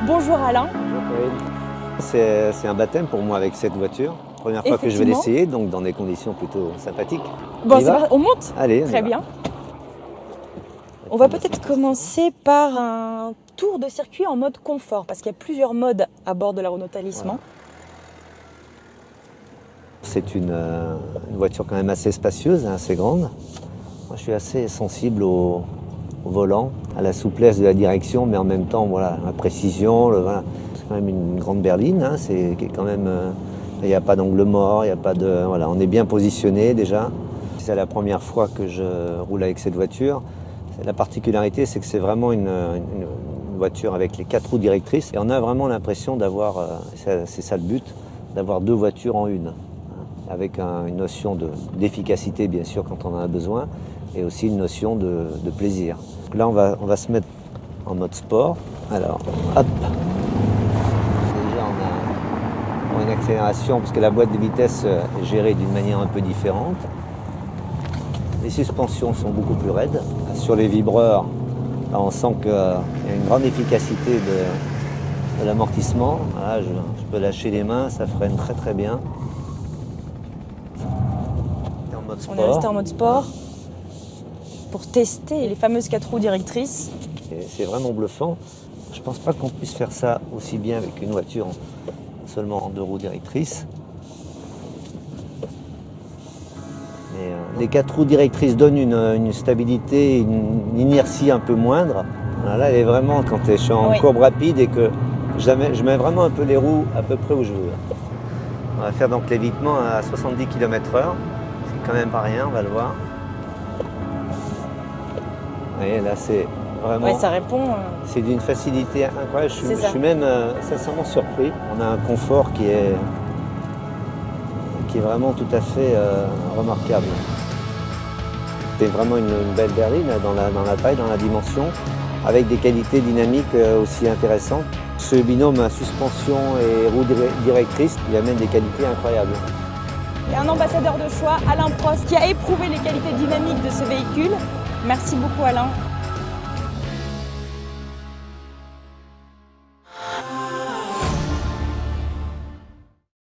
Bonjour Alain. Bonjour Corinne. C'est un baptême pour moi avec cette voiture. Première fois que je vais l'essayer, donc dans des conditions plutôt sympathiques. Bon, on monte. Allez, très bien. On va peut-être commencer par un tour de circuit en mode confort, parce qu'il y a plusieurs modes à bord de la Renault Talisman. Voilà. C'est une voiture quand même assez spacieuse, assez grande. Moi, je suis assez sensible au volant, à la souplesse de la direction, mais en même temps, voilà, la précision. Voilà. C'est quand même une grande berline. Hein, c'est quand même, il n'y a pas d'angle mort, il y a pas de, voilà, on est bien positionné déjà. C'est la première fois que je roule avec cette voiture. La particularité, c'est que c'est vraiment une voiture avec les 4 roues directrices. Et on a vraiment l'impression d'avoir, c'est ça le but, d'avoir 2 voitures en une. Avec une notion d'efficacité, bien sûr, quand on en a besoin, et aussi une notion de plaisir. Donc là, on va se mettre en mode sport. Alors, hop. Déjà, on a une accélération, parce que la boîte de vitesse est gérée d'une manière un peu différente. Les suspensions sont beaucoup plus raides. Sur les vibreurs, là, on sent qu'il y a une grande efficacité de l'amortissement. Là, je peux lâcher les mains, ça freine très très bien. On est resté en mode sport pour tester les fameuses 4 roues directrices. C'est vraiment bluffant. Je ne pense pas qu'on puisse faire ça aussi bien avec une voiture seulement en 2 roues directrices. Mais, les 4 roues directrices donnent une stabilité, une inertie un peu moindre. Là, elle est vraiment, quand je suis en courbe rapide et que je mets vraiment un peu les roues à peu près où je veux. On va faire donc l'évitement à 70 km/h. Quand même pas rien, on va le voir. Vous voyez, là c'est vraiment... Ouais, ça répond... C'est d'une facilité incroyable, je suis même sincèrement surpris. On a un confort qui est vraiment tout à fait remarquable. C'est vraiment une belle berline dans la taille, dans la dimension, avec des qualités dynamiques aussi intéressantes. Ce binôme suspension et roue directrice, il amène des qualités incroyables. Et un ambassadeur de choix, Alain Prost, qui a éprouvé les qualités dynamiques de ce véhicule. Merci beaucoup Alain.